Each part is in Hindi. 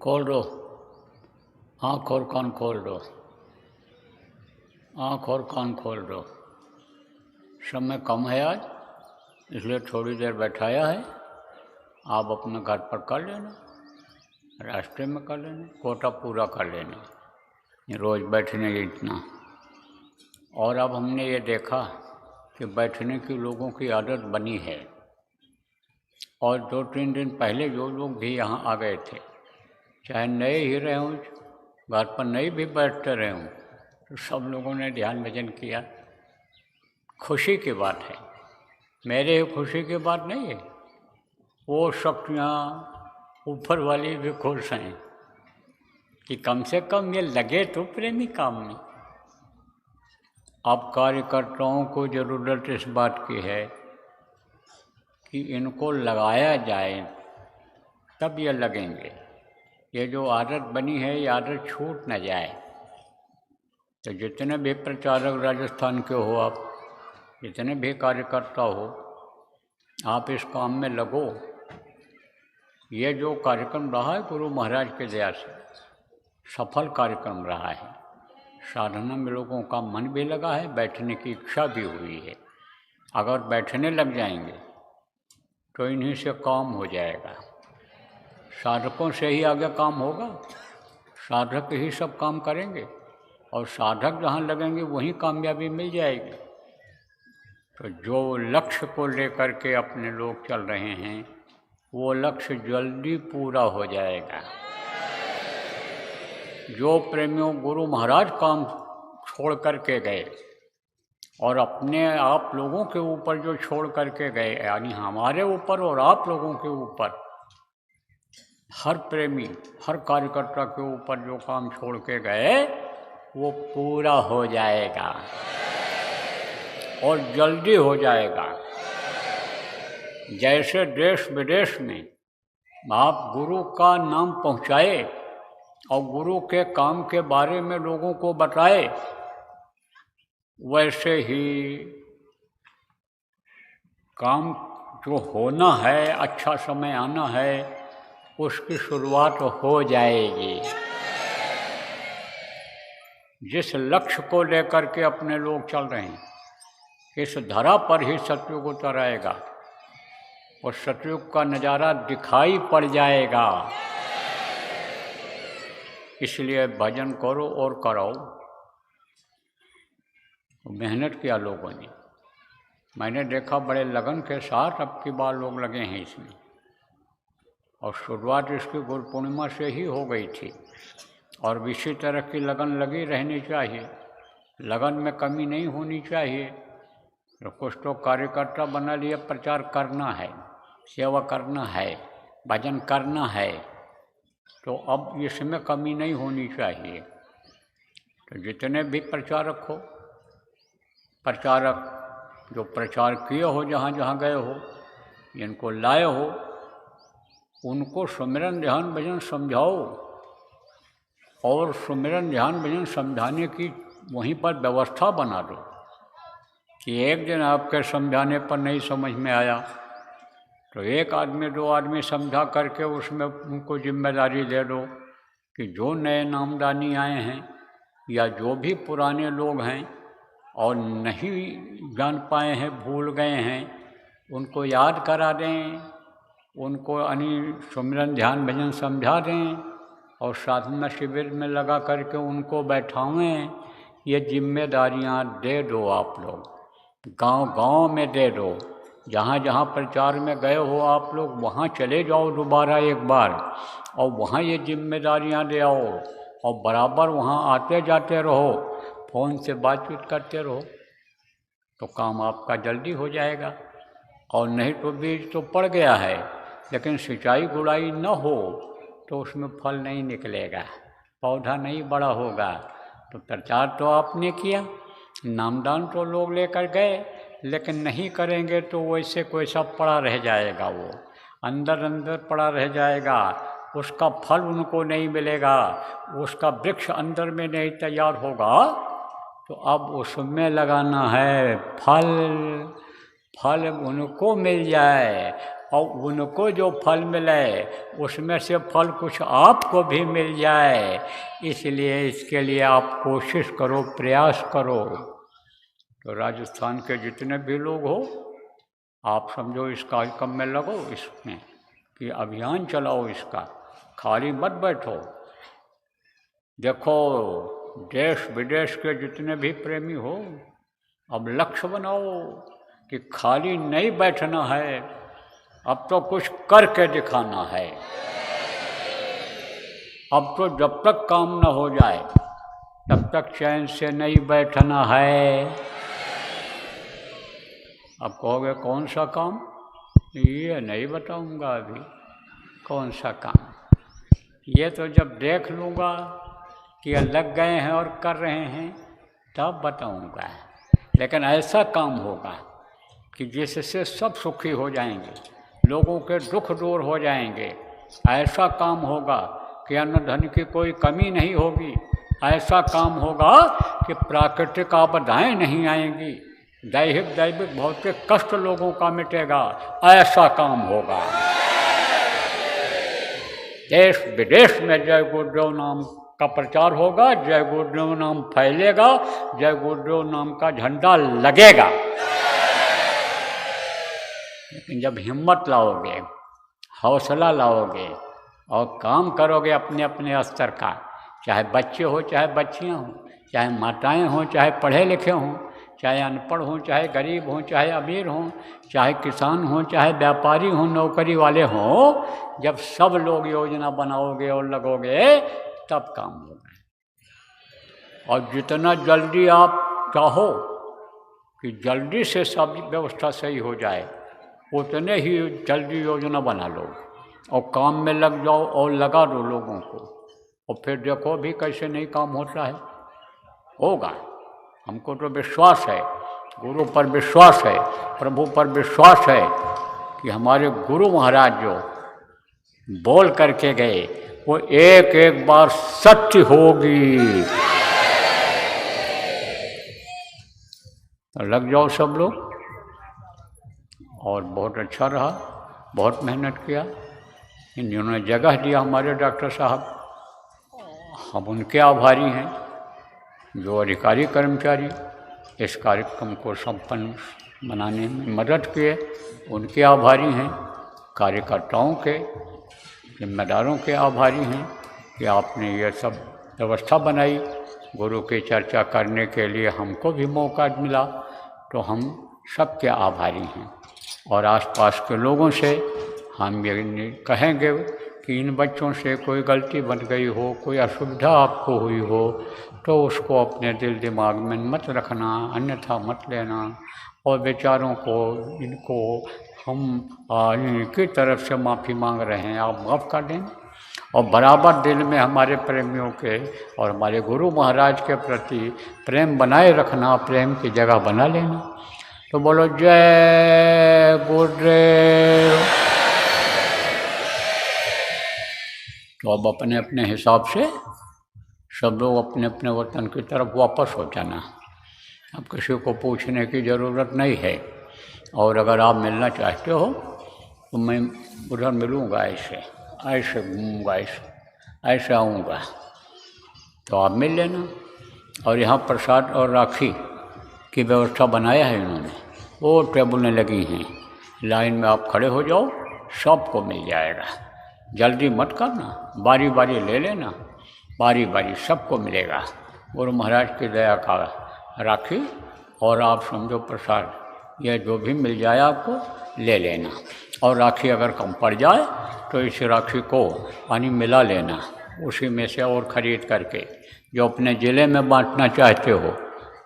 खोल दो आँख और कान खोल दो, आँख और कान खोल दो। समय कम है आज, इसलिए थोड़ी देर बैठाया है। आप अपने घर पर कर लेना, रास्ते में कर लेना, कोटा पूरा कर लेना, रोज़ बैठने इतना। और अब हमने ये देखा कि बैठने की लोगों की आदत बनी है, और 2-3 दिन पहले जो लोग भी यहाँ आ गए थे, चाहे नए ही रहे हों, घर पर नए भी बैठते रहे हों, तो सब लोगों ने ध्यान भजन किया। खुशी की बात है, मेरे खुशी की बात नहीं है। वो शक्तियाँ ऊपर वाली भी खुश हैं कि कम से कम ये लगे तो प्रेमी काम में। अब कार्यकर्ताओं को ज़रूरत इस बात की है कि इनको लगाया जाए, तब ये लगेंगे। ये जो आदत बनी है, ये आदत छूट न जाए। तो जितने भी प्रचारक राजस्थान के हो, आप जितने भी कार्यकर्ता हो, आप इस काम में लगो। ये जो कार्यक्रम रहा है गुरु महाराज के दया से सफल कार्यक्रम रहा है। साधना में लोगों का मन भी लगा है, बैठने की इच्छा भी हुई है। अगर बैठने लग जाएंगे तो इन्हीं से काम हो जाएगा। साधकों से ही आगे काम होगा, साधक ही सब काम करेंगे, और साधक जहाँ लगेंगे वहीं कामयाबी मिल जाएगी। तो जो लक्ष्य को लेकर के अपने लोग चल रहे हैं, वो लक्ष्य जल्दी पूरा हो जाएगा। जो प्रेमियों गुरु महाराज काम छोड़ करके गए और अपने आप लोगों के ऊपर जो छोड़ करके गए, यानी हमारे ऊपर और आप लोगों के ऊपर, हर प्रेमी हर कार्यकर्ता के ऊपर जो काम छोड़ के गए वो पूरा हो जाएगा और जल्दी हो जाएगा। जैसे देश विदेश में आप गुरु का नाम पहुँचाए और गुरु के काम के बारे में लोगों को बताए, वैसे ही काम जो होना है, अच्छा समय आना है, उसकी शुरुआत हो जाएगी। जिस लक्ष्य को लेकर के अपने लोग चल रहे हैं, इस धरा पर ही सतयुग उतर आएगा और सतयुग का नज़ारा दिखाई पड़ जाएगा। इसलिए भजन करो और कराओ। मेहनत किया लोगों ने, मैंने देखा बड़े लगन के साथ अब की बार लोग लगे हैं इसमें, और शुरुआत इसकी गुरु पूर्णिमा से ही हो गई थी, और इसी तरह की लगन लगी रहनी चाहिए। लगन में कमी नहीं होनी चाहिए। तो कुछ तो कार्यकर्ता बना लिया, प्रचार करना है, सेवा करना है, भजन करना है, तो अब इसमें कमी नहीं होनी चाहिए। तो जितने भी प्रचारक हो, प्रचारक जो प्रचार किए हो, जहाँ जहाँ गए हो, जिनको लाए हो, उनको सुमिरन ध्यान भजन समझाओ, और सुमिरन ध्यान भजन समझाने की वहीं पर व्यवस्था बना दो कि एक दिन आपके समझाने पर नहीं समझ में आया तो एक आदमी 2 आदमी समझा करके उसमें उनको जिम्मेदारी दे दो कि जो नए नामदानी आए हैं या जो भी पुराने लोग हैं और नहीं जान पाए हैं, भूल गए हैं, उनको याद करा दें, उनको सुमिरन ध्यान भजन समझा दें, और साधना शिविर में लगा करके उनको बैठावें। ये जिम्मेदारियां दे दो आप लोग, गांव-गांव में दे दो। जहाँ जहाँ प्रचार में गए हो आप लोग, वहाँ चले जाओ दोबारा एक बार, और वहाँ ये जिम्मेदारियां दे आओ, और बराबर वहाँ आते जाते रहो, फ़ोन से बातचीत करते रहो, तो काम आपका जल्दी हो जाएगा। और नहीं तो बीज तो पड़ गया है, लेकिन सिंचाई गुड़ाई न हो तो उसमें फल नहीं निकलेगा, पौधा नहीं बड़ा होगा। तो प्रचार तो आपने किया, नामदान तो लोग लेकर गए, लेकिन नहीं करेंगे तो वैसे कोई सब पड़ा रह जाएगा, वो अंदर अंदर पड़ा रह जाएगा, उसका फल उनको नहीं मिलेगा, उसका वृक्ष अंदर में नहीं तैयार होगा। तो अब उसमें लगाना है फल, फल उनको मिल जाए और उनको जो फल मिले उसमें से फल कुछ आपको भी मिल जाए, इसलिए इसके लिए आप कोशिश करो, प्रयास करो। तो राजस्थान के जितने भी लोग हो, आप समझो इस कार्यक्रम में लगो, इसमें कि अभियान चलाओ इसका, खाली मत बैठो। देखो देश विदेश के जितने भी प्रेमी हो, अब लक्ष्य बनाओ कि खाली नहीं बैठना है, अब तो कुछ करके दिखाना है। अब तो जब तक काम न हो जाए तब तक चैन से नहीं बैठना है। अब कहोगे कौन सा काम? ये नहीं बताऊंगा अभी कौन सा काम, ये तो जब देख लूँगा कि लग गए हैं और कर रहे हैं तब बताऊंगा। लेकिन ऐसा काम होगा कि जिससे सब सुखी हो जाएंगे, लोगों के दुख दूर हो जाएंगे। ऐसा काम होगा कि अन्न धन की कोई कमी नहीं होगी। ऐसा काम होगा कि प्राकृतिक आपदाएं नहीं आएंगी, दैहिक दैविक भौतिक कष्ट लोगों का मिटेगा। ऐसा काम होगा। देश विदेश में जय गुरुदेव नाम का प्रचार होगा, जय गुरुदेव नाम फैलेगा, जय गुरुदेव नाम का झंडा लगेगा। लेकिन जब हिम्मत लाओगे, हौसला लाओगे और काम करोगे अपने अपने स्तर का, चाहे बच्चे हो चाहे बच्चियां हों, चाहे माताएं हों चाहे पढ़े लिखे हों, चाहे अनपढ़ हों चाहे गरीब हों, चाहे अमीर हों, चाहे किसान हों चाहे व्यापारी हों, नौकरी वाले हों, जब सब लोग योजना बनाओगे और लगोगे तब काम होगा। और जितना जल्दी आप चाहो कि जल्दी से सब व्यवस्था सही हो जाए, उतने ही जल्दी योजना बना लो और काम में लग जाओ और लगा दो लोगों को, और फिर देखो भी कैसे नहीं काम होता है। होगा, हमको तो विश्वास है, गुरु पर विश्वास है, प्रभु पर विश्वास है कि हमारे गुरु महाराज जो बोल करके गए वो एक एक बार सत्य होगी। तो लग जाओ सब लोग। और बहुत अच्छा रहा, बहुत मेहनत किया, इन्होंने जगह दिया हमारे डॉक्टर साहब, हम उनके आभारी हैं। जो अधिकारी कर्मचारी इस कार्यक्रम को संपन्न बनाने में मदद किए उनके आभारी हैं। कार्यकर्ताओं के, जिम्मेदारों के आभारी हैं कि आपने ये सब व्यवस्था बनाई। गुरु की चर्चा करने के लिए हमको भी मौका मिला, तो हम सबके आभारी हैं। और आसपास के लोगों से हम ये कहेंगे कि इन बच्चों से कोई गलती बन गई हो, कोई असुविधा आपको हुई हो, तो उसको अपने दिल दिमाग में मत रखना, अन्यथा मत लेना। और बेचारों को, इनको हम इनकी तरफ से माफ़ी मांग रहे हैं, आप माफ़ कर दें। और बराबर दिल में हमारे प्रेमियों के और हमारे गुरु महाराज के प्रति प्रेम बनाए रखना, प्रेम की जगह बना लेना। तो बोलो जय गुरुदेव। तो अब अपने अपने हिसाब से सब लोग अपने अपने वतन की तरफ वापस हो जाना। अब किसी को पूछने की ज़रूरत नहीं है। और अगर आप मिलना चाहते हो तो मैं उधर मिलूँगा, ऐसे घूमूँगा, ऐसे आऊँगा, तो आप मिल लेना। और यहाँ प्रसाद और राखी की व्यवस्था बनाया है इन्होंने, वो टेबलें लगी हैं, लाइन में आप खड़े हो जाओ, सबको मिल जाएगा। जल्दी मत करना, बारी बारी ले लेना, बारी बारी सबको मिलेगा। गुरु महाराज की दया का राखी और आप समझो प्रसाद, ये जो भी मिल जाए आपको ले लेना। और राखी अगर कम पड़ जाए तो इस राखी को पानी मिला लेना, उसी में से और ख़रीद करके जो अपने ज़िले में बांटना चाहते हो,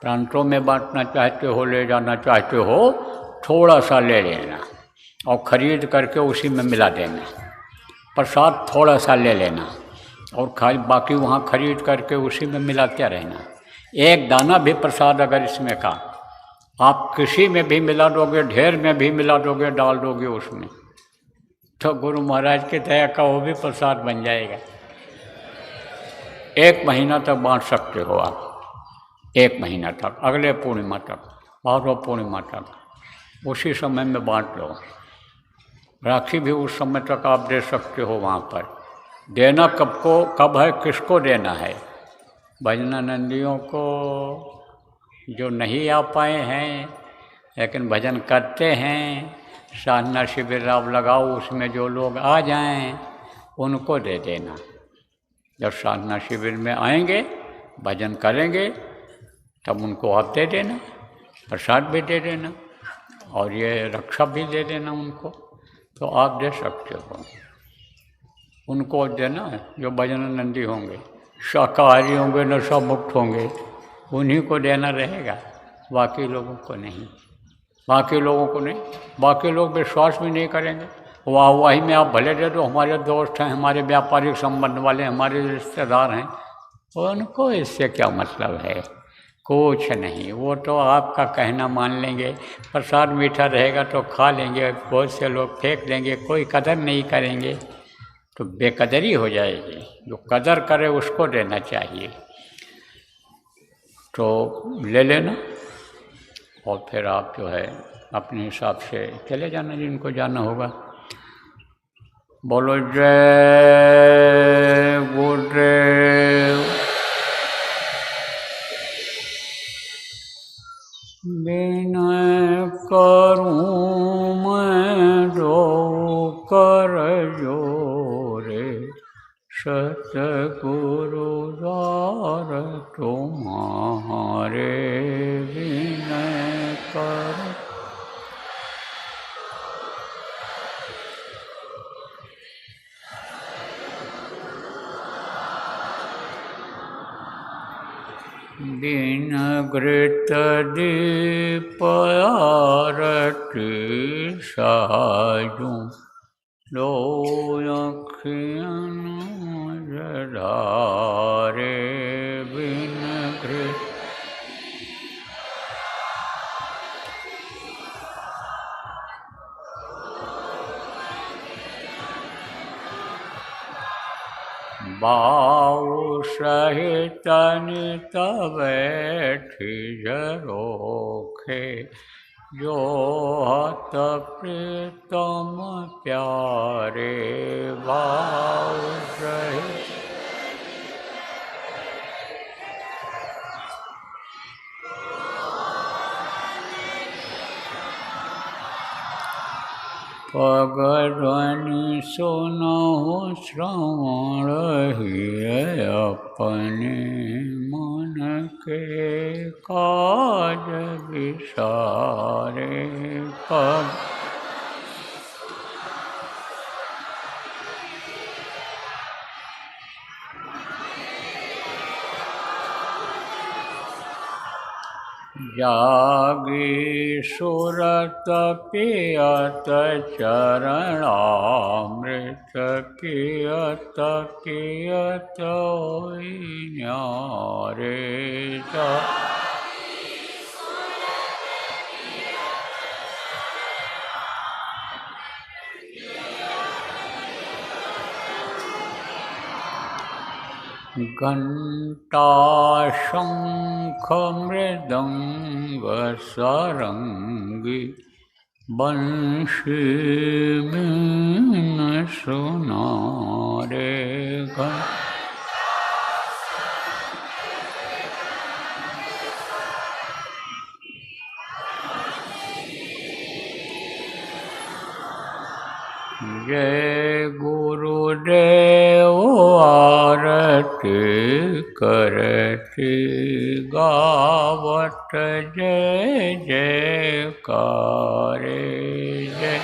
प्रांतों में बांटना चाहते हो, ले जाना चाहते हो, थोड़ा सा ले लेना और ख़रीद करके उसी में मिला देना। प्रसाद थोड़ा सा ले लेना और खाली बाकी वहाँ ख़रीद करके उसी में मिलाते रहना। एक दाना भी प्रसाद अगर इसमें का आप किसी में भी मिला दोगे, ढेर में भी मिला दोगे, डाल दोगे उसमें, तो गुरु महाराज की दया का वो भी प्रसाद बन जाएगा। 1 महीना तक बांट सकते हो आप, 1 महीना तक, अगले पूर्णिमा तक, भादो पूर्णिमा तक, उसी समय में बांट लो। राखी भी उस समय तक आप दे सकते हो वहाँ पर। देना कब है, किसको देना है? भजनानंदियों को जो नहीं आ पाए हैं लेकिन भजन करते हैं, साधना शिविर आप लगाओ, उसमें जो लोग आ जाएं उनको दे देना। जब साधना शिविर में आएंगे, भजन करेंगे, तब उनको आप दे देना, प्रसाद भी दे देना और ये रक्षा भी दे देना उनको, तो आप दे सकते हो। उनको देना जो भजनानंदी होंगे, शाकाहारी होंगे, नशा मुक्त होंगे, उन्हीं को देना रहेगा, बाकी लोगों को नहीं। बाकी लोगों को नहीं, बाकी लोग विश्वास भी नहीं करेंगे। वाही में आप भले दे दो, हमारे दोस्त हैं, हमारे व्यापारिक संबंध वाले, हमारे रिश्तेदार हैं, उनको इससे क्या मतलब है? कुछ नहीं, वो तो आपका कहना मान लेंगे। प्रसाद मीठा रहेगा तो खा लेंगे, बहुत से लोग फेंक देंगे, कोई कदर नहीं करेंगे, तो बेकदरी हो जाएगी। जो कदर करे उसको देना चाहिए, तो ले लेना और फिर आप जो है अपने हिसाब से चले जाना जिनको जाना होगा। बोलो जय गुरुदेव। विनय करूं मैं दो कर जोरे, सतगुरु द्वार तुम्हारे विनय कर। दिन घृत दीप आरती साजूं, लो अखियन जधारे बिन घृत। बाऊ सहित नित बैठी जरोखे, जो हत प्रीतम प्यारे। बाऊ सहित पग ध्वनि सुनहु श्रवण हिय, अपने मन के काज विसारे। पग जागी सुरत पियत चरणामृत, कियत कियत होई न्यारे। घंटा शंख मृदंग सारंगी, बंशी बीन सुनारे। जय गुरुदेव आरती करती, गावत जय जयकारे। जय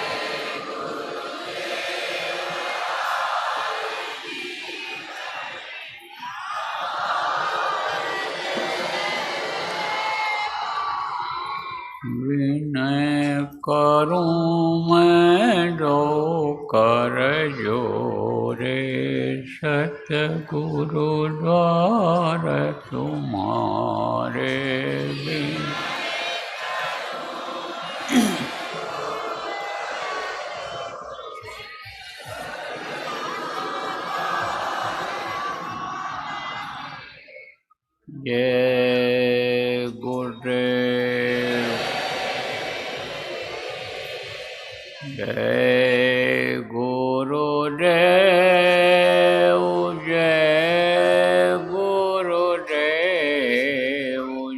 विनय करूं मैं दो कर जोरे, सतगुरु द्वार तुम्हारे बिन। जय गुरुदेव। जय गुरुदेव जय गुरुदेव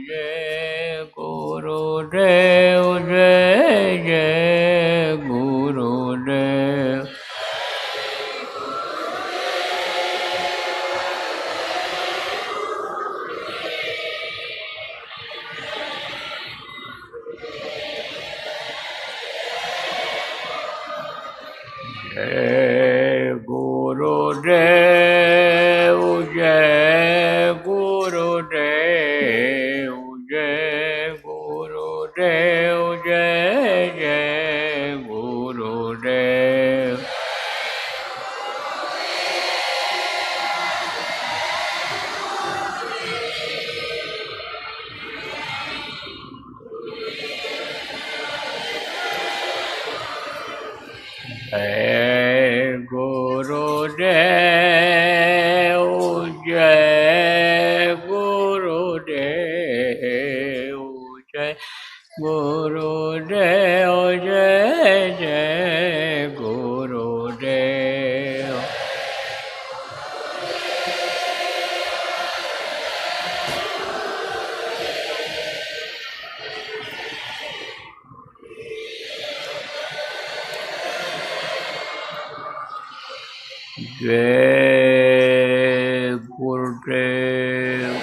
जय गुरुदेव जय जय गुरुदेव जय गुरुदेव जय गुरुदेव जय गुरुदेव जय जय गुरुदेव जय गुरुदेव जय गुरुदेव जय गुरुदेव जय जय गुरुदेव जय गुरुदेव